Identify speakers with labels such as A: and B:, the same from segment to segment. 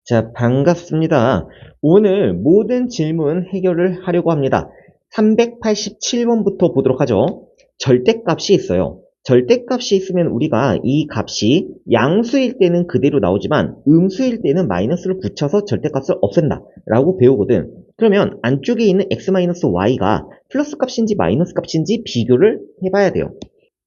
A: 자, 반갑습니다. 오늘 모든 질문 해결을 하려고 합니다. 387번부터 보도록 하죠. 절대값이 있어요. 절대값이 있으면 우리가 이 값이 양수일 때는 그대로 나오지만 음수일 때는 마이너스를 붙여서 절대값을 없앤다 라고 배우거든. 그러면 안쪽에 있는 x-y가 플러스 값인지 마이너스 값인지 비교를 해봐야 돼요.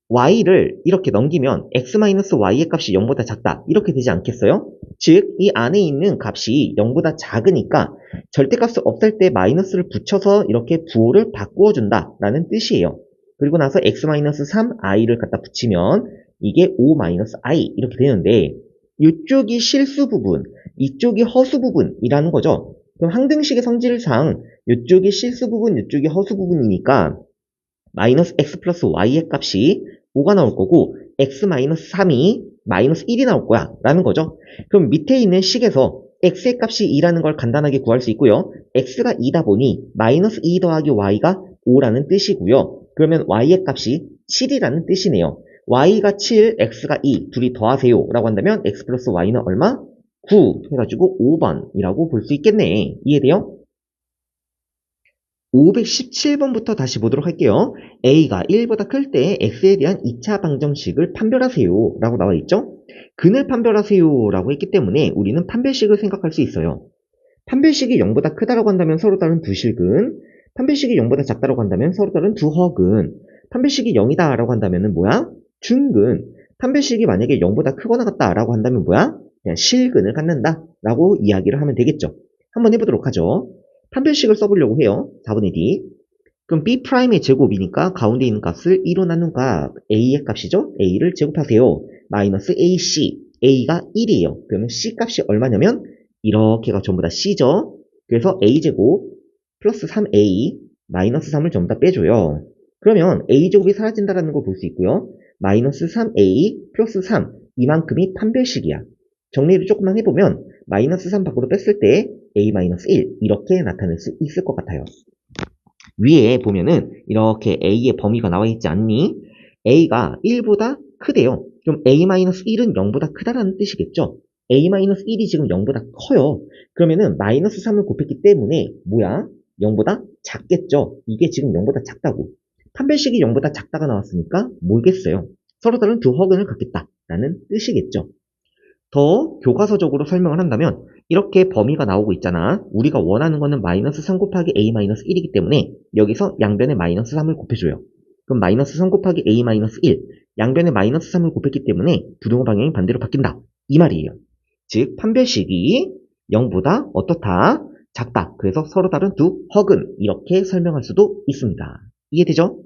A: y를 이렇게 넘기면 x-y의 값이 0보다 작다 이렇게 되지 않겠어요? 즉 이 안에 있는 값이 0보다 작으니까 절대값을 없앨 때 마이너스를 붙여서 이렇게 부호를 바꾸어 준다 라는 뜻이에요. 그리고 나서 x-3i를 갖다 붙이면 이게 5-i 이렇게 되는데 이쪽이 실수 부분, 이쪽이 허수 부분이라는 거죠. 그럼 항등식의 성질상 이쪽이 실수 부분, 이쪽이 허수 부분이니까 마이너스 x 플러스 y의 값이 5가 나올 거고 x-3이 마이너스 1이 나올 거야 라는 거죠. 그럼 밑에 있는 식에서 x의 값이 2라는 걸 간단하게 구할 수 있고요. x가 2다 보니 마이너스 2 더하기 y가 5라는 뜻이고요. 그러면 y의 값이 7이라는 뜻이네요. y가 7, x가 2 둘이 더하세요 라고 한다면 x 플러스 y는 얼마? 9 해가지고 5번이라고 볼 수 있겠네. 이해돼요? 517번부터 다시 보도록 할게요. a가 1보다 클 때 x에 대한 2차 방정식을 판별하세요 라고 나와 있죠. 근을 판별하세요 라고 했기 때문에 우리는 판별식을 생각할 수 있어요. 판별식이 0보다 크다라고 한다면 서로 다른 두 실근, 판별식이 0보다 작다라고 한다면 서로 다른 두 허근, 판별식이 0이다 라고 한다면 뭐야? 중근, 판별식이 만약에 0보다 크거나 같다 라고 한다면 뭐야? 그냥 실근을 갖는다 라고 이야기를 하면 되겠죠. 한번 해보도록 하죠. 판별식을 써보려고 해요. 4분의 D. 그럼 B'의 제곱이니까 가운데 있는 값을 2로 나눈 값, A의 값이죠? A를 제곱하세요. 마이너스 AC. A가 1이에요. 그러면 C 값이 얼마냐면 이렇게가 전부 다 C죠? 그래서 A제곱 플러스 3A 마이너스 3을 전부 다 빼줘요. 그러면 A제곱이 사라진다는 걸 볼 수 있고요. 마이너스 3A 플러스 3 이만큼이 판별식이야. 정리를 조금만 해보면 마이너스 3 밖으로 뺐을 때 A-1 이렇게 나타낼 수 있을 것 같아요. 위에 보면은 이렇게 A의 범위가 나와 있지 않니? A가 1보다 크대요. 그럼 A-1은 0보다 크다라는 뜻이겠죠? A-1이 지금 0보다 커요. 그러면은 마이너스 3을 곱했기 때문에 뭐야? 0보다 작겠죠? 이게 지금 0보다 작다고. 판별식이 0보다 작다가 나왔으니까 뭐겠어요? 서로 다른 두 허근을 갖겠다라는 뜻이겠죠? 더 교과서적으로 설명을 한다면 이렇게 범위가 나오고 있잖아. 우리가 원하는 거는 마이너스 3 곱하기 A-1이기 때문에 여기서 양변에 마이너스 3을 곱해줘요. 그럼 마이너스 3 곱하기 A-1 양변에 마이너스 3을 곱했기 때문에 부등호 방향이 반대로 바뀐다. 이 말이에요. 즉 판별식이 0보다 어떻다? 작다. 그래서 서로 다른 두 허근 이렇게 설명할 수도 있습니다. 이해되죠?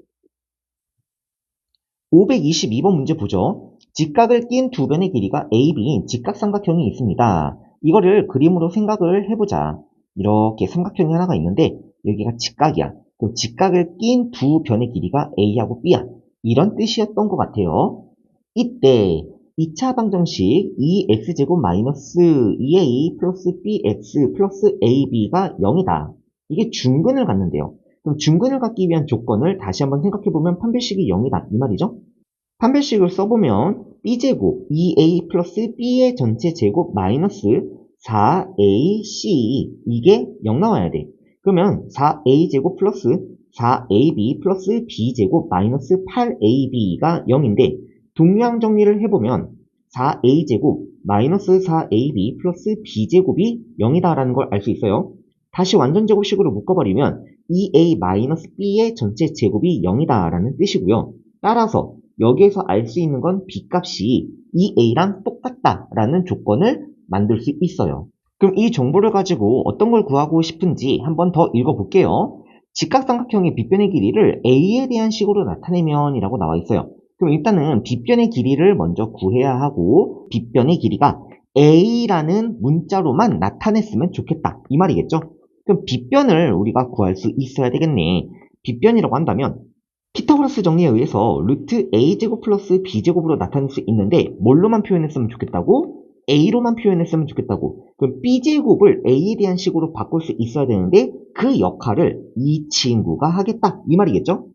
A: 522번 문제 보죠. 직각을 낀 두 변의 길이가 AB인 직각삼각형이 있습니다. 이거를 그림으로 생각을 해보자. 이렇게 삼각형이 하나가 있는데 여기가 직각이야. 그럼 직각을 낀 두 변의 길이가 A하고 B야. 이런 뜻이었던 것 같아요. 이때 2차 방정식 2x제곱 마이너스 2a 플러스 bx 플러스 ab가 0이다. 이게 중근을 갖는데요. 그럼 중근을 갖기 위한 조건을 다시 한번 생각해보면 판별식이 0이다. 이 말이죠. 판별식을 써보면 b제곱 2a 플러스 b의 전체 제곱 마이너스 4ac 이게 0 나와야 돼. 그러면 4a제곱 플러스 4ab 플러스 b제곱 마이너스 8ab가 0인데 동량 정리를 해보면 4a제곱 마이너스 4ab 플러스 b제곱이 0이다라는 걸 알 수 있어요. 다시 완전제곱식으로 묶어버리면 2a 마이너스 b의 전체 제곱이 0이다라는 뜻이고요. 따라서 여기에서 알 수 있는 건 b값이 2a랑 똑같다라는 조건을 만들 수 있어요. 그럼 이 정보를 가지고 어떤 걸 구하고 싶은지 한번 더 읽어볼게요. 직각삼각형의 빗변의 길이를 a에 대한 식으로 나타내면 이라고 나와 있어요. 그럼 일단은 빗변의 길이를 먼저 구해야 하고 빗변의 길이가 a라는 문자로만 나타냈으면 좋겠다. 이 말이겠죠? 그럼 빗변을 우리가 구할 수 있어야 되겠네. 빗변이라고 한다면 피타고라스 정리에 의해서 루트 a제곱 플러스 b제곱으로 나타낼 수 있는데 뭘로만 표현했으면 좋겠다고? a로만 표현했으면 좋겠다고. 그럼 b제곱을 a에 대한 식으로 바꿀 수 있어야 되는데 그 역할을 이 친구가 하겠다. 이 말이겠죠?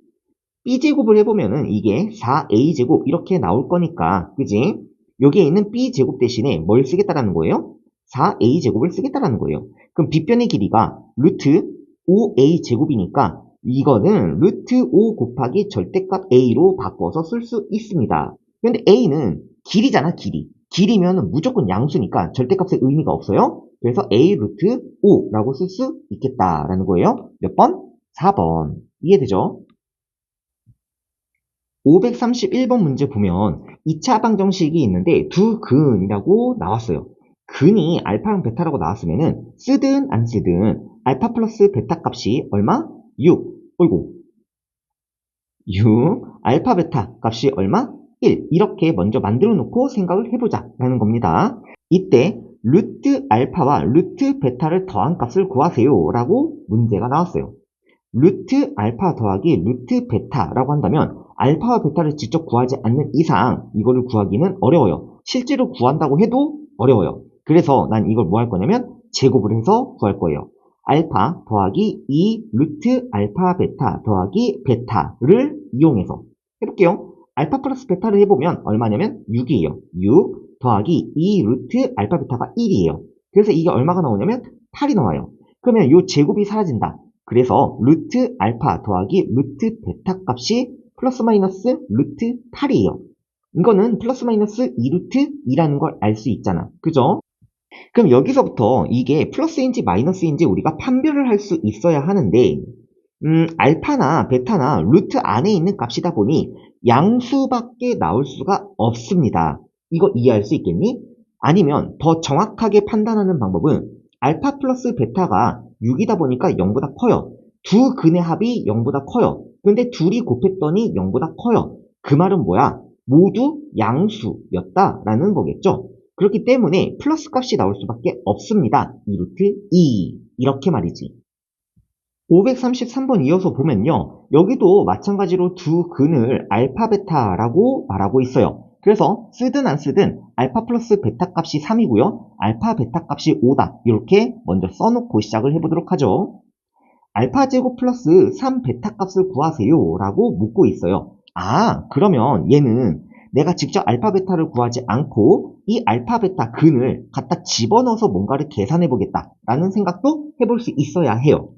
A: b제곱을 해보면은 이게 4a제곱 이렇게 나올 거니까 그지? 여기에 있는 b제곱 대신에 뭘 쓰겠다라는 거예요? 4a제곱을 쓰겠다라는 거예요. 그럼 빗변의 길이가 루트 5a제곱이니까 이거는 루트 5 곱하기 절대값 a로 바꿔서 쓸 수 있습니다. 근데 a는 길이잖아, 길이. 길이면 무조건 양수니까 절대값의 의미가 없어요. 그래서 a 루트 5라고 쓸 수 있겠다라는 거예요. 몇 번? 4번. 이해되죠? 531번 문제 보면 2차 방정식이 있는데 두 근이라고 나왔어요. 근이 알파랑 베타라고 나왔으면은 쓰든 안 쓰든 알파 플러스 베타 값이 얼마? 6. 어이구. 6. 알파 베타 값이 얼마? 1. 이렇게 먼저 만들어 놓고 생각을 해보자 라는 겁니다. 이때 루트 알파와 루트 베타를 더한 값을 구하세요 라고 문제가 나왔어요. 루트 알파 더하기 루트 베타라고 한다면 알파와 베타를 직접 구하지 않는 이상 이거를 구하기는 어려워요. 실제로 구한다고 해도 어려워요. 그래서 난 이걸 뭐 할 거냐면 제곱을 해서 구할 거예요. 알파 더하기 2 루트 알파 베타 더하기 베타를 이용해서 해볼게요. 알파 플러스 베타를 해보면 얼마냐면 6이에요. 6 더하기 2 루트 알파 베타가 1이에요. 그래서 이게 얼마가 나오냐면 8이 나와요. 그러면 이 제곱이 사라진다. 그래서 루트 알파 더하기 루트 베타 값이 플러스 마이너스 루트 8이에요. 이거는 플러스 마이너스 2루트 2라는 걸 알 수 있잖아. 그죠? 그럼 여기서부터 이게 플러스인지 마이너스인지 우리가 판별을 할 수 있어야 하는데 알파나 베타나 루트 안에 있는 값이다 보니 양수밖에 나올 수가 없습니다. 이거 이해할 수 있겠니? 아니면 더 정확하게 판단하는 방법은 알파 플러스 베타가 6이다 보니까 0보다 커요. 두 근의 합이 0보다 커요. 근데 둘이 곱했더니 0보다 커요. 그 말은 뭐야? 모두 양수였다라는 거겠죠? 그렇기 때문에 플러스 값이 나올 수밖에 없습니다. 2루트 2 이렇게 말이지. 533번 이어서 보면요. 여기도 마찬가지로 두 근을 알파 베타라고 말하고 있어요. 그래서 쓰든 안 쓰든 알파 플러스 베타 값이 3이고요. 알파 베타 값이 5다. 이렇게 먼저 써놓고 시작을 해보도록 하죠. 알파 제곱 플러스 3 베타 값을 구하세요 라고 묻고 있어요. 아, 그러면 얘는 내가 직접 알파 베타를 구하지 않고 이 알파 베타 근을 갖다 집어넣어서 뭔가를 계산해 보겠다 라는 생각도 해볼 수 있어야 해요.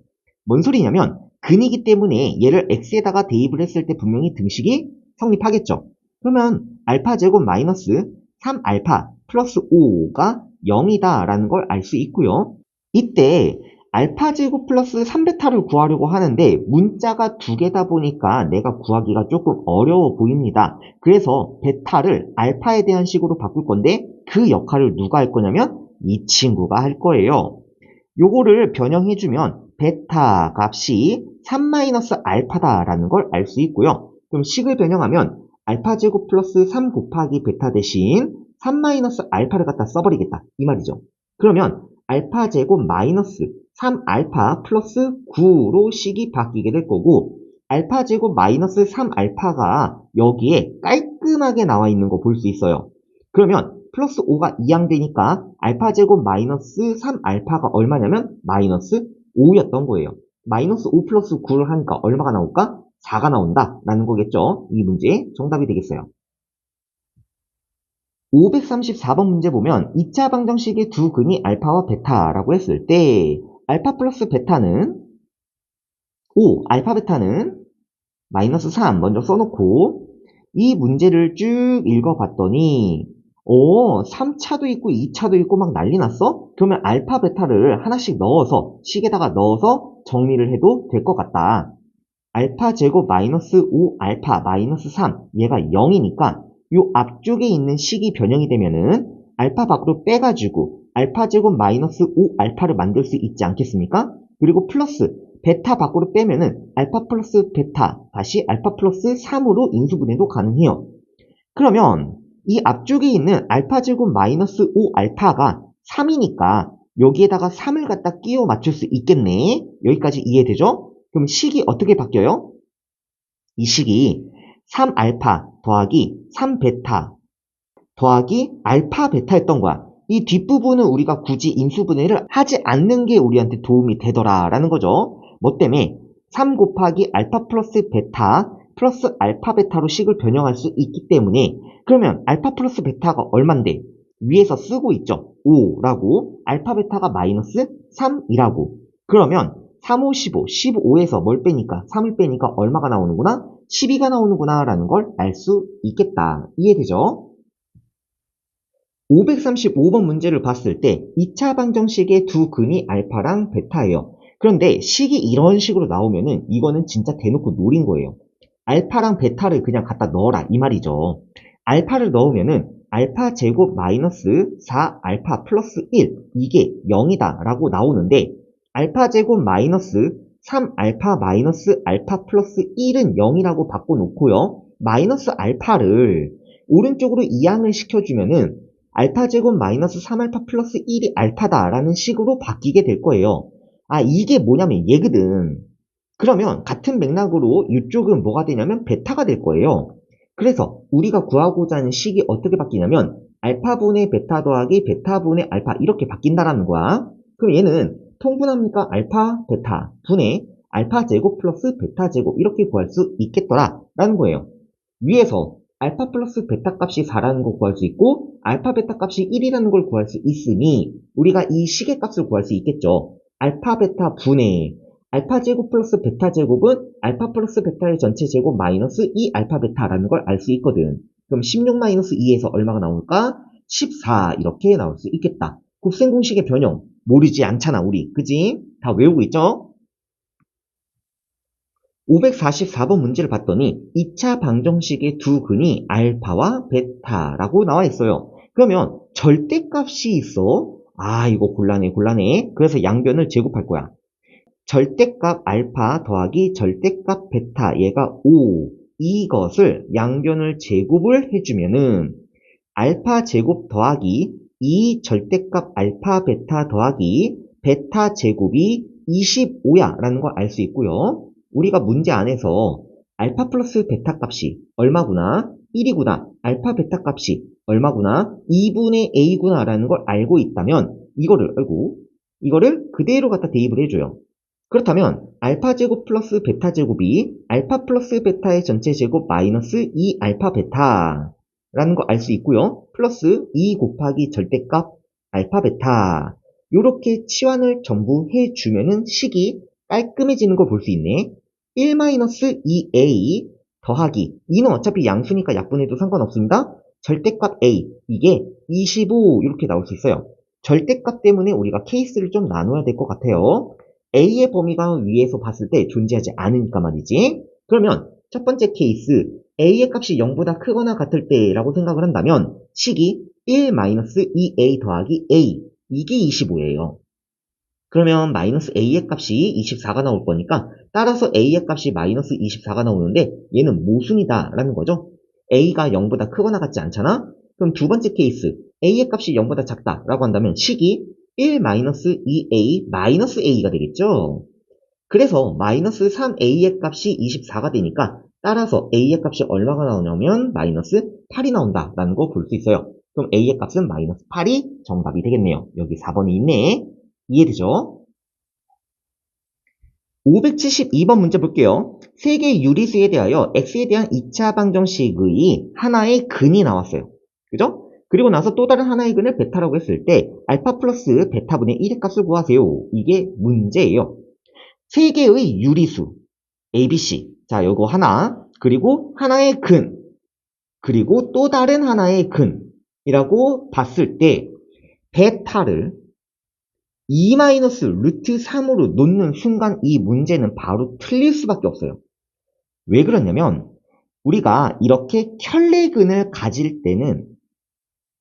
A: 뭔 소리냐면 근이기 때문에 얘를 x에다가 대입을 했을 때 분명히 등식이 성립하겠죠. 그러면 알파 제곱 마이너스 3알파 플러스 5가 0이다 라는 걸 알 수 있고요. 이때 알파 제곱 플러스 3베타를 구하려고 하는데 문자가 두 개다 보니까 내가 구하기가 조금 어려워 보입니다. 그래서 베타를 알파에 대한 식으로 바꿀 건데 그 역할을 누가 할 거냐면 이 친구가 할 거예요. 요거를 변형해주면 베타 값이 3-알파다라는 걸 알 수 있고요. 그럼 식을 변형하면 알파 제곱 플러스 3 곱하기 베타 대신 3-알파를 갖다 써버리겠다. 이 말이죠. 그러면 알파 제곱 마이너스 3알파 플러스 9로 식이 바뀌게 될 거고 알파 제곱 마이너스 3알파가 여기에 깔끔하게 나와 있는 거 볼 수 있어요. 그러면 플러스 5가 이항되니까 알파 제곱 마이너스 3알파가 얼마냐면 마이너스 5였던 거예요. 마이너스 5 플러스 9를 하니까 얼마가 나올까? 4가 나온다 라는 거겠죠. 이 문제 정답이 되겠어요. 534번 문제 보면 2차 방정식의 두 근이 알파와 베타라고 했을 때 알파 플러스 베타는 5, 알파 베타는 마이너스 3 먼저 써놓고 이 문제를 쭉 읽어봤더니 3차도 있고 2차도 있고 막 난리 났어? 그러면 알파 베타를 하나씩 넣어서 식에다가 넣어서 정리를 해도 될 것 같다. 알파 제곱 마이너스 5 알파 마이너스 3 얘가 0이니까 요 앞쪽에 있는 식이 변형이 되면은 알파 밖으로 빼가지고 알파 제곱 마이너스 5 알파를 만들 수 있지 않겠습니까? 그리고 플러스 베타 밖으로 빼면은 알파 플러스 베타 다시 알파 플러스 3으로 인수분해도 가능해요. 그러면 이 앞쪽에 있는 알파 제곱 마이너스 5 알파가 3이니까 여기에다가 3을 갖다 끼워 맞출 수 있겠네. 여기까지 이해되죠? 그럼 식이 어떻게 바뀌어요? 이 식이 3알파 더하기 3베타 더하기 알파 베타였던 거야. 이 뒷부분은 우리가 굳이 인수분해를 하지 않는 게 우리한테 도움이 되더라라는 거죠. 뭐 때문에 3 곱하기 알파 플러스 베타 플러스 알파 베타로 식을 변형할 수 있기 때문에 그러면 알파 플러스 베타가 얼만데? 위에서 쓰고 있죠. 5라고 알파 베타가 마이너스 3이라고. 그러면 3, 5, 15, 15에서 뭘 빼니까 3을 빼니까 얼마가 나오는구나? 12가 나오는구나 라는 걸 알 수 있겠다. 이해되죠? 535번 문제를 봤을 때 2차 방정식의 두 근이 알파랑 베타예요. 그런데 식이 이런 식으로 나오면은 이거는 진짜 대놓고 노린 거예요. 알파랑 베타를 그냥 갖다 넣어라 이 말이죠. 알파를 넣으면은 알파 제곱 마이너스 4 알파 플러스 1 이게 0이다 라고 나오는데 알파 제곱 마이너스 3 알파 마이너스 알파 플러스 1은 0이라고 바꿔놓고요. 마이너스 알파를 오른쪽으로 이항을 시켜주면은 알파 제곱 마이너스 3알파 플러스 1이 알파다라는 식으로 바뀌게 될 거예요. 아, 이게 뭐냐면 얘거든. 그러면 같은 맥락으로 이쪽은 뭐가 되냐면 베타가 될 거예요. 그래서 우리가 구하고자 하는 식이 어떻게 바뀌냐면 알파분의 베타 더하기 베타분의 알파 이렇게 바뀐다라는 거야. 그럼 얘는 통분합니까? 알파 베타 분의 알파 제곱 플러스 베타 제곱 이렇게 구할 수 있겠더라 라는 거예요. 위에서 알파 플러스 베타 값이 4라는 걸 구할 수 있고 알파 베타 값이 1이라는 걸 구할 수 있으니 우리가 이 식의 값을 구할 수 있겠죠. 알파 베타 분의 알파 제곱 플러스 베타 제곱은 알파 플러스 베타의 전체 제곱 마이너스 2 알파 베타라는 걸 알 수 있거든. 그럼 16 마이너스 2에서 얼마가 나올까? 14 이렇게 나올 수 있겠다. 곱셈 공식의 변형 모르지 않잖아 우리. 그지? 다 외우고 있죠? 544번 문제를 봤더니 2차 방정식의 두 근이 알파와 베타라고 나와 있어요. 그러면 절대값이 있어. 아, 이거 곤란해. 그래서 양변을 제곱할 거야. 절대값 알파 더하기 절대값 베타 얘가 5. 이것을 양변을 제곱을 해주면은 알파 제곱 더하기 2 절대값 알파 베타 더하기 베타 제곱이 25야 라는 걸 알 수 있고요. 우리가 문제 안에서 알파 플러스 베타 값이 얼마구나? 1이구나. 알파 베타 값이 얼마구나? 2분의 a구나 라는 걸 알고 있다면 이거를 그대로 갖다 대입을 해줘요. 그렇다면 알파 제곱 플러스 베타 제곱이 알파 플러스 베타의 전체 제곱 마이너스 2 알파 베타 라는 거 알 수 있고요. 플러스 2 곱하기 절대값 알파 베타 요렇게 치환을 전부 해주면은 식이 깔끔해지는 걸 볼 수 있네. 1-2a 더하기 2는 어차피 양수니까 약분해도 상관없습니다. 절대값 a 이게 25 이렇게 나올 수 있어요. 절대값 때문에 우리가 케이스를 좀 나눠야 될 것 같아요. a의 범위가 위에서 봤을 때 존재하지 않으니까 말이지. 그러면 첫 번째 케이스 a의 값이 0보다 크거나 같을 때라고 생각을 한다면 식이 1-2a 더하기 a 이게 25예요. 그러면 마이너스 a의 값이 24가 나올 거니까 따라서 a의 값이 마이너스 24가 나오는데 얘는 모순이다 라는 거죠. a가 0보다 크거나 같지 않잖아? 그럼 두 번째 케이스 a의 값이 0보다 작다 라고 한다면 식이 1-2a 마이너스 a가 되겠죠. 그래서 마이너스 3a의 값이 24가 되니까 따라서 a의 값이 얼마가 나오냐면 마이너스 8이 나온다 라는 거 볼 수 있어요. 그럼 a의 값은 마이너스 8이 정답이 되겠네요. 여기 4번이 있네. 이해되죠? 572번 문제 볼게요. 세 개의 유리수에 대하여 x에 대한 2차 방정식의 하나의 근이 나왔어요. 그죠? 그리고 나서 또 다른 하나의 근을 베타라고 했을 때 알파 플러스 베타분의 1의 값을 구하세요. 이게 문제예요. 세 개의 유리수 ABC 자 요거 하나 그리고 하나의 근 그리고 또 다른 하나의 근이라고 봤을 때 베타를 2-루트3으로 놓는 순간 이 문제는 바로 틀릴 수밖에 없어요. 왜 그러냐면 우리가 이렇게 켤레근을 가질 때는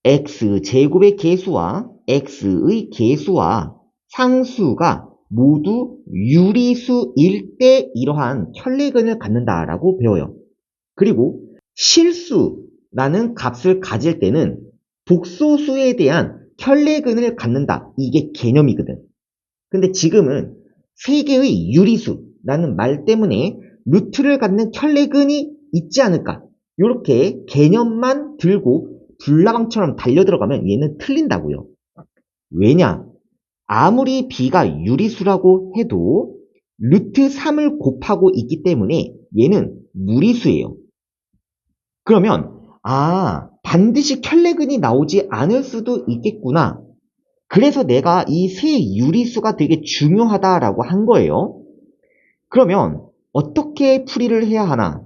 A: x제곱의 개수와 x의 개수와 상수가 모두 유리수일 때 이러한 켤레근을 갖는다라고 배워요. 그리고 실수라는 값을 가질 때는 복소수에 대한 켤레근을 갖는다. 이게 개념이거든. 근데 지금은 세 개의 유리수라는 말 때문에 루트를 갖는 켤레근이 있지 않을까. 이렇게 개념만 들고 불나방처럼 달려들어가면 얘는 틀린다고요. 왜냐? 아무리 b가 유리수라고 해도 루트 3을 곱하고 있기 때문에 얘는 무리수예요. 그러면 반드시 켤레근이 나오지 않을 수도 있겠구나. 그래서 내가 이 세 유리수가 되게 중요하다라고 한 거예요. 그러면 어떻게 풀이를 해야 하나?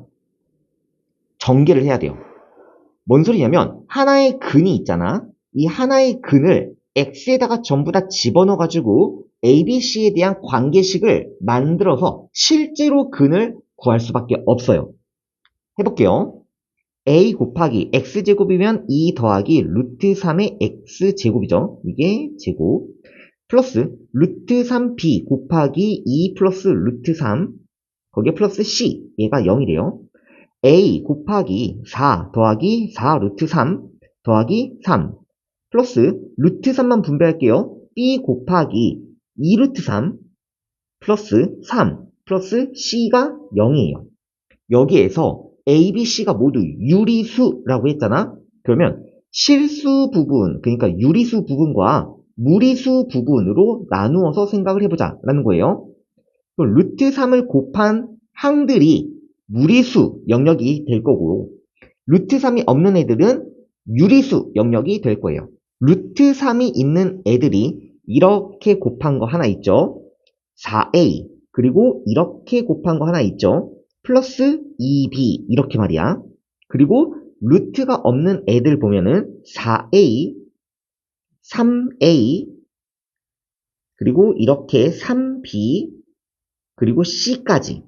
A: 전개를 해야 돼요. 뭔 소리냐면 하나의 근이 있잖아. 이 하나의 근을 x에다가 전부 다 집어넣어가지고 ABC에 대한 관계식을 만들어서 실제로 근을 구할 수밖에 없어요. 해볼게요. a 곱하기 x제곱이면 2 더하기 루트 3의 x제곱이죠. 이게 제곱. 플러스 루트 3b 곱하기 2 플러스 루트 3 거기에 플러스 c 얘가 0이래요. a 곱하기 4 더하기 4 루트 3 더하기 3 플러스 루트 3만 분배할게요. b 곱하기 2 루트 3 플러스 3 플러스 c가 0이에요. 여기에서 a, b, c가 모두 유리수라고 했잖아. 그러면 실수 부분, 그러니까 유리수 부분과 무리수 부분으로 나누어서 생각을 해보자 라는 거예요. 루트 3을 곱한 항들이 무리수 영역이 될 거고 루트 3이 없는 애들은 유리수 영역이 될 거예요. 루트 3이 있는 애들이 이렇게 곱한 거 하나 있죠. 4a 그리고 이렇게 곱한 거 하나 있죠. 플러스 2b 이렇게 말이야. 그리고 루트가 없는 애들 보면은 4a, 3a 그리고 이렇게 3b 그리고 c까지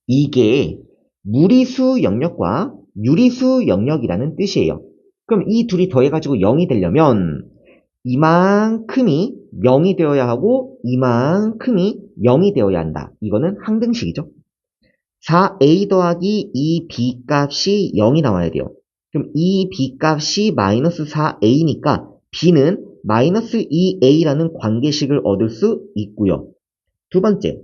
A: 이게 무리수 영역과 유리수 영역이라는 뜻이에요. 그럼 이 둘이 더해가지고 0이 되려면 이만큼이 0이 되어야 하고 이만큼이 0이 되어야 한다. 이거는 항등식이죠. 4a 더하기 2b 값이 0이 나와야 돼요. 그럼 2b 값이 마이너스 4a니까 b는 마이너스 2a라는 관계식을 얻을 수 있고요. 두 번째,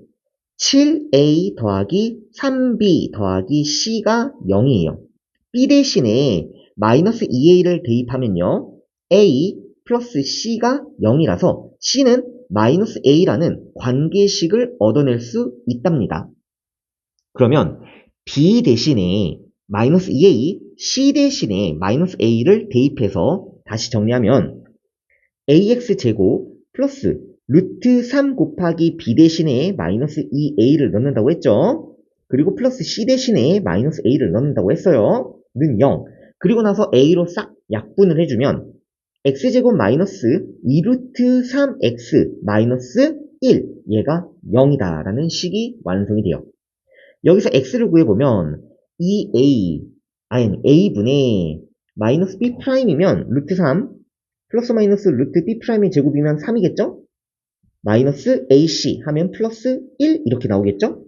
A: 7a 더하기 3b 더하기 c가 0이에요. b 대신에 마이너스 2a를 대입하면요. a 플러스 c가 0이라서 c는 마이너스 a라는 관계식을 얻어낼 수 있답니다. 그러면 b 대신에 마이너스 2a, c 대신에 마이너스 a를 대입해서 다시 정리하면 ax제곱 플러스 루트 3 곱하기 b 대신에 마이너스 2a를 넣는다고 했죠. 그리고 플러스 c 대신에 마이너스 a를 넣는다고 했어요. 는 0. 그리고 나서 a로 싹 약분을 해주면 x제곱 마이너스 2루트 3x 마이너스 1 얘가 0이다 라는 식이 완성이 돼요. 여기서 x를 구해보면 2a a분의 마이너스 b'이면 루트 3 플러스 마이너스 루트 b'의 제곱이면 3이겠죠? 마이너스 ac 하면 플러스 1 이렇게 나오겠죠?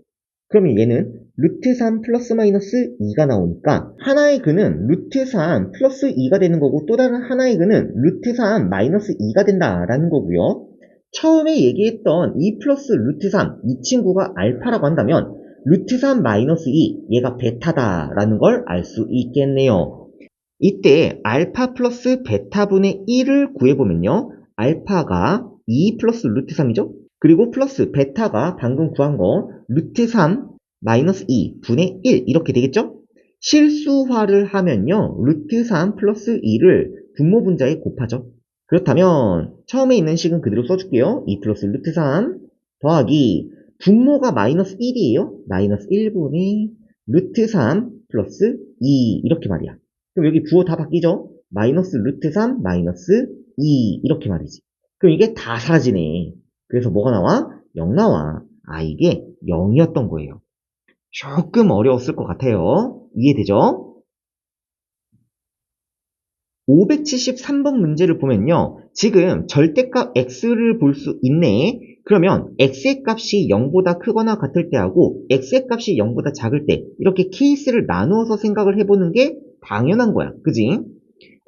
A: 그러면 얘는 루트 3 플러스 마이너스 2가 나오니까 하나의 근은 루트 3 플러스 2가 되는 거고 또 다른 하나의 근은 루트 3 마이너스 2가 된다라는 거고요. 처음에 얘기했던 2 플러스 루트 3 이 친구가 알파라고 한다면 루트 3 마이너스 2 얘가 베타다라는 걸 알 수 있겠네요. 이때 알파 플러스 베타분의 1을 구해보면요. 알파가 2 플러스 루트 3이죠? 그리고 플러스 베타가 방금 구한 거 루트 3 마이너스 2 분의 1 이렇게 되겠죠? 실수화를 하면요. 루트 3 플러스 2를 분모 분자에 곱하죠. 그렇다면 처음에 있는 식은 그대로 써줄게요. 2 플러스 루트 3 더하기 분모가 마이너스 1이에요. 마이너스 1분의 루트 3 플러스 2 이렇게 말이야. 그럼 여기 부호 다 바뀌죠? 마이너스 루트 3 마이너스 2 이렇게 말이지. 그럼 이게 다 사라지네. 그래서 뭐가 나와? 0 나와. 아 이게 0이었던 거예요. 조금 어려웠을 것 같아요. 이해되죠? 573번 문제를 보면요. 지금 절대값 x를 볼 수 있네. 그러면 x의 값이 0보다 크거나 같을 때하고 x의 값이 0보다 작을 때 이렇게 케이스를 나누어서 생각을 해보는 게 당연한 거야. 그지?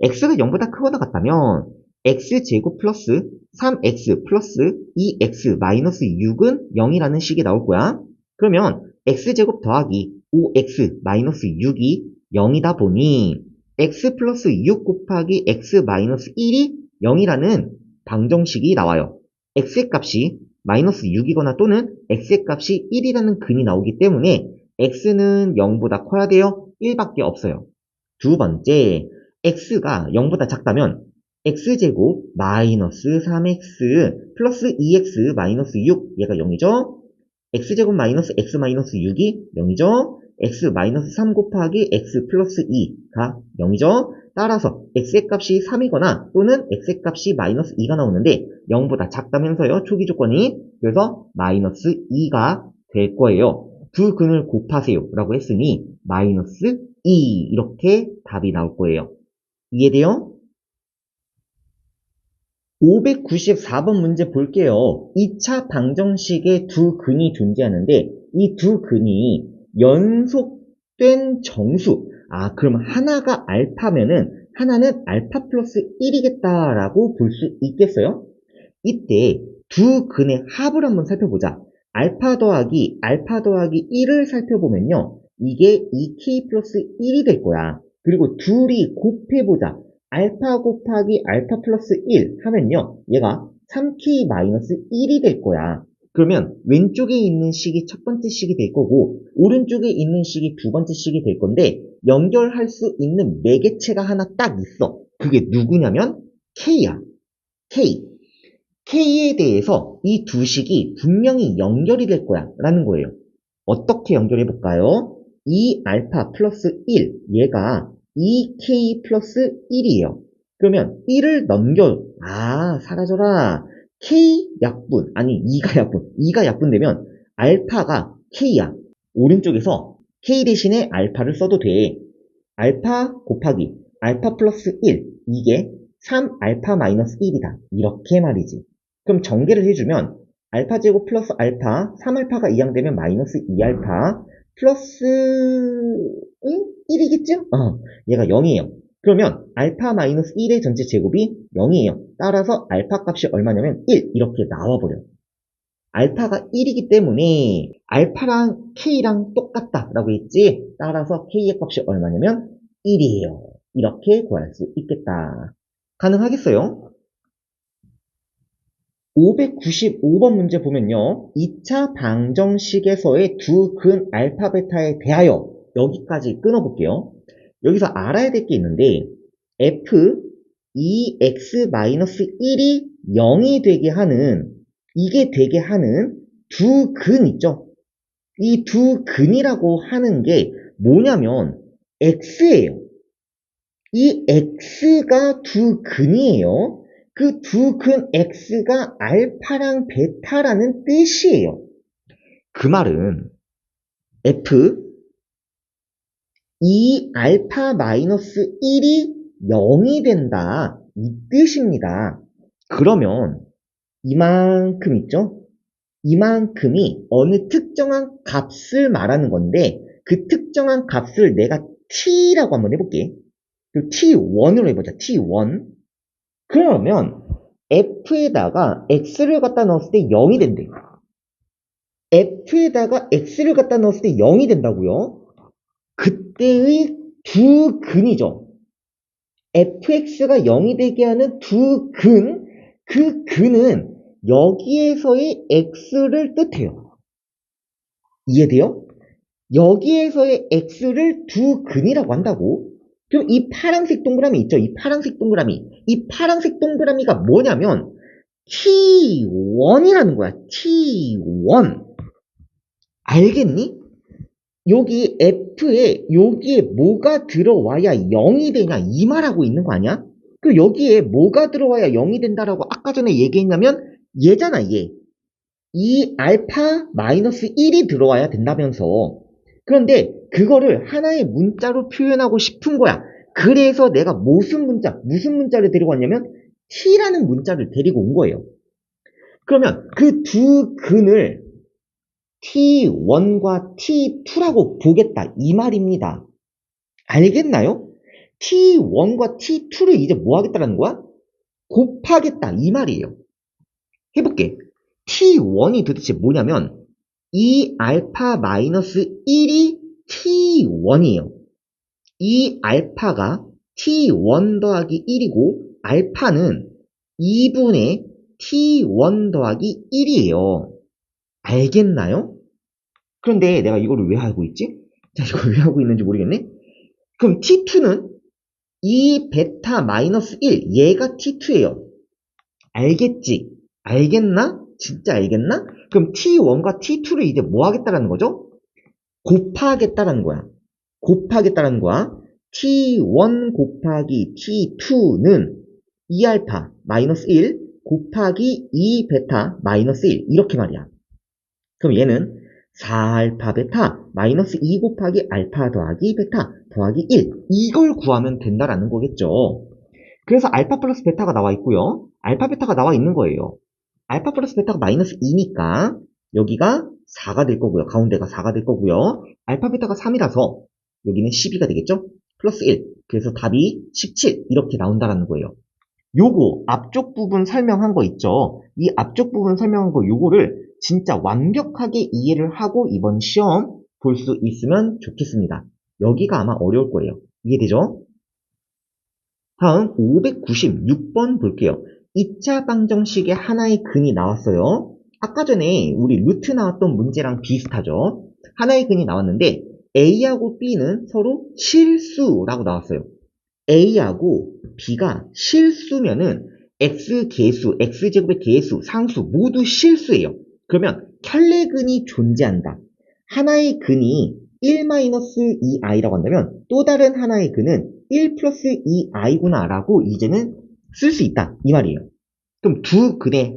A: x가 0보다 크거나 같다면 x제곱 플러스 3x 플러스 2x 마이너스 6은 0이라는 식이 나올 거야. 그러면 x제곱 더하기 5x 마이너스 6이 0이다 보니 x 플러스 6 곱하기 x 마이너스 1이 0이라는 방정식이 나와요. x의 값이 마이너스 6이거나 또는 x의 값이 1이라는 근이 나오기 때문에 x는 0보다 커야 돼요. 1밖에 없어요. 두 번째, x가 0보다 작다면 x제곱 마이너스 3x 플러스 2x 마이너스 6 얘가 0이죠? x제곱 마이너스 x 마이너스 6이 0이죠? x 마이너스 3 곱하기 x 플러스 2가 0이죠? 따라서 x의 값이 3이거나 또는 x의 값이 마이너스 2가 나오는데 0보다 작다면서요, 초기 조건이. 그래서 마이너스 2가 될 거예요. 두 근을 곱하세요 라고 했으니 마이너스 2 이렇게 답이 나올 거예요. 이해돼요? 594번 문제 볼게요. 2차 방정식에 두 근이 존재하는데 이 두 근이 연속된 정수. 그럼 하나가 알파면은 하나는 알파 플러스 1이겠다라고 볼 수 있겠어요? 이때 두 근의 합을 한번 살펴보자. 알파 더하기 1을 살펴보면요. 이게 2k 플러스 1이 될 거야. 그리고 둘이 곱해보자. 알파 곱하기 알파 플러스 1 하면요. 얘가 3k 마이너스 1이 될 거야. 그러면 왼쪽에 있는 식이 첫 번째 식이 될 거고 오른쪽에 있는 식이 두 번째 식이 될 건데 연결할 수 있는 매개체가 하나 딱 있어. 그게 누구냐면 k야. k. k에 대해서 이 두 식이 분명히 연결이 될 거야 라는 거예요. 어떻게 연결해 볼까요? 2알파 플러스 1 얘가 2k 플러스 1이에요. 그러면 1을 넘겨 사라져라. k 약분, 아니 2가 약분, 2가 약분되면 알파가 k야. 오른쪽에서 k 대신에 알파를 써도 돼. 알파 곱하기 알파 플러스 1 이게 3알파 마이너스 1이다 이렇게 말이지. 그럼 전개를 해주면 알파 제곱 플러스 알파 3알파가 이항되면 마이너스 2알파 플러스 1이겠죠? 얘가 0이에요. 그러면 알파 마이너스 1의 전체 제곱이 0이에요. 따라서 알파 값이 얼마냐면 1 이렇게 나와버려. 알파가 1이기 때문에 알파랑 k랑 똑같다라고 했지. 따라서 k의 값이 얼마냐면 1이에요. 이렇게 구할 수 있겠다. 가능하겠어요? 595번 문제 보면요. 2차 방정식에서의 두 근 알파 베타에 대하여 여기까지 끊어볼게요. 여기서 알아야 될 게 있는데 f 2x-1이 0이 되게 하는 이게 되게 하는 두 근 있죠. 이 두 근이라고 하는 게 뭐냐면 x예요. 이 x가 두 근이에요. 그 두 근 x가 알파랑 베타라는 뜻이에요. 그 말은 f 2알파 마이너스 1이 0이 된다. 이 뜻입니다. 그러면 이만큼 있죠? 이만큼이 어느 특정한 값을 말하는 건데 그 특정한 값을 내가 t라고 한번 해볼게. t1으로 해보자. t1. 그러면 f에다가 x를 갖다 넣었을 때 0이 된대. f에다가 x를 갖다 넣었을 때 0이 된다고요? 그때의 두 근이죠. fx가 0이 되게 하는 두 근, 그 근은 여기에서의 x를 뜻해요. 이해돼요? 여기에서의 x를 두 근이라고 한다고? 그럼 이 파란색 동그라미 있죠? 이 파란색 동그라미. 이 파란색 동그라미가 뭐냐면 t1이라는 거야. t1. 알겠니? 여기 f에 여기에 뭐가 들어와야 0이 되냐 이 말하고 있는 거 아니야? 그 여기에 뭐가 들어와야 0이 된다라고 아까 전에 얘기했냐면 얘잖아 얘. 이 알파 마이너스 1이 들어와야 된다면서. 그런데 그거를 하나의 문자로 표현하고 싶은 거야. 그래서 내가 무슨 문자를 데리고 왔냐면 t라는 문자를 데리고 온 거예요. 그러면 그 두 근을 t1과 t2라고 보겠다 이 말입니다. 알겠나요? t1과 t2를 이제 뭐 하겠다라는 거야? 곱하겠다 이 말이에요. 해볼게. t1이 도대체 뭐냐면 2알파 마이너스 1이 t1이에요. 이 알파가 t1 더하기 1이고 알파는 2분의 t1 더하기 1이에요. 알겠나요? 그런데 내가 이거를 왜 하고 있지? 자, 이걸 왜 하고 있는지 모르겠네? 그럼 t2는 이 베타 마이너스 1 얘가 T2예요. 알겠지? 알겠나? 진짜 알겠나? 그럼 T1과 T2를 이제 뭐 하겠다라는 거죠? 곱하겠다라는 거야. 곱하겠다라는 거야. T1 곱하기 T2는 2알파 마이너스 1 곱하기 2베타 마이너스 1 이렇게 말이야. 그럼 얘는 4알파 베타 마이너스 2 곱하기 알파 더하기 베타 더하기 1 이걸 구하면 된다라는 거겠죠. 그래서 알파 플러스 베타가 나와 있고요. 알파 베타가 나와 있는 거예요. 알파 플러스 베타가 마이너스 2니까 여기가 4가 될 거고요. 가운데가 4가 될 거고요. 알파 베타가 3이라서 여기는 12가 되겠죠? 플러스 1. 그래서 답이 17 이렇게 나온다라는 거예요. 요거 앞쪽 부분 설명한 거 있죠? 이 앞쪽 부분 설명한 거 요거를 진짜 완벽하게 이해를 하고 이번 시험 볼 수 있으면 좋겠습니다. 여기가 아마 어려울 거예요. 이해되죠? 다음 596번 볼게요. 2차 방정식의 하나의 근이 나왔어요. 아까 전에 우리 루트 나왔던 문제랑 비슷하죠. 하나의 근이 나왔는데 A하고 B는 서로 실수라고 나왔어요. A하고 B가 실수면은 X개수, X제곱의 개수, 상수 모두 실수예요. 그러면 켤레근이 존재한다. 하나의 근이 1-2i라고 한다면 또 다른 하나의 근은 1 플러스 2i구나 라고 이제는 쓸 수 있다 이 말이에요. 그럼 두 근의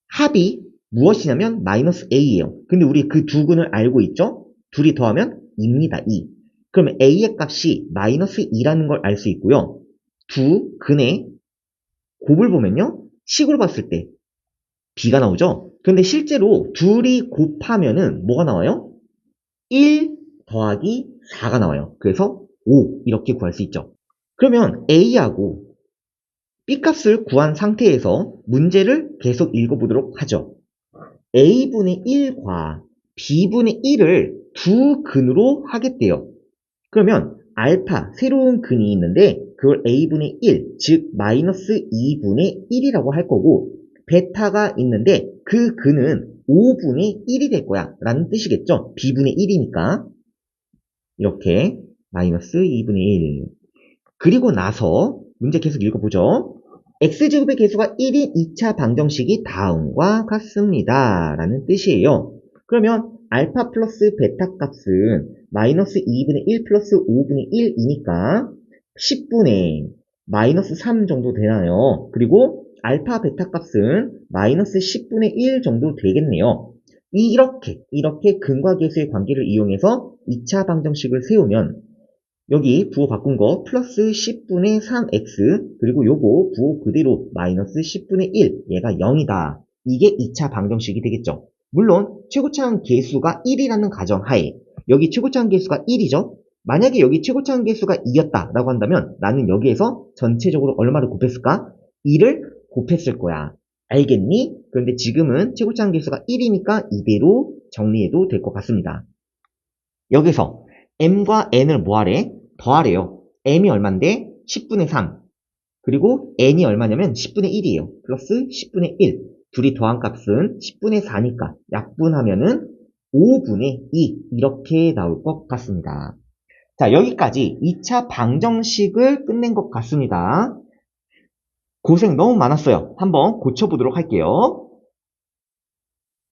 A: 합이 무엇이냐면 마이너스 a예요. 근데 우리 그 두 근을 알고 있죠? 둘이 더하면 2입니다. 2. 그러면 a의 값이 마이너스 2라는 걸 알 수 있고요. 두 근의 곱을 보면요. 식으로 봤을 때 b가 나오죠? 근데 실제로 둘이 곱하면은 뭐가 나와요? 1 더하기 4가 나와요. 그래서 5 이렇게 구할 수 있죠. 그러면 A하고 B값을 구한 상태에서 문제를 계속 읽어보도록 하죠. A분의 1과 B분의 1을 두 근으로 하겠대요. 그러면 알파, 새로운 근이 있는데 그걸 A분의 1, 즉 마이너스 2분의 1이라고 할 거고 베타가 있는데 그 근은 5분의 1이 될 거야 라는 뜻이겠죠. B분의 1이니까 이렇게 마이너스 2분의 1 그리고 나서 문제 계속 읽어보죠. x제곱의 개수가 1인 2차 방정식이 다음과 같습니다 라는 뜻이에요. 그러면 알파 플러스 베타 값은 마이너스 2분의 1 플러스 5분의 1이니까 10분의 마이너스 3 정도 되나요? 그리고 알파 베타 값은 마이너스 10분의 1 정도 되겠네요. 이렇게 근과 계수의 관계를 이용해서 2차 방정식을 세우면 여기 부호 바꾼 거 플러스 10분의 3x 그리고 요거 부호 그대로 마이너스 10분의 1 얘가 0이다. 이게 2차 방정식이 되겠죠. 물론 최고차항 계수가 1이라는 가정하에 여기 최고차항 계수가 1이죠. 만약에 여기 최고차항 계수가 2였다 라고 한다면 나는 여기에서 전체적으로 얼마를 곱했을까? 2를 곱했을 거야. 알겠니? 그런데 지금은 최고차항 계수가 1이니까 이대로 정리해도 될 것 같습니다. 여기서 m과 n을 뭐하래? 더하래요. m이 얼만데? 10분의 3. 그리고 n이 얼마냐면 10분의 1이에요. 플러스 10분의 1. 둘이 더한 값은 10분의 4니까 약분하면은 5분의 2 이렇게 나올 것 같습니다. 자, 여기까지 2차 방정식을 끝낸 것 같습니다. 고생 너무 많았어요. 한번 고쳐보도록 할게요.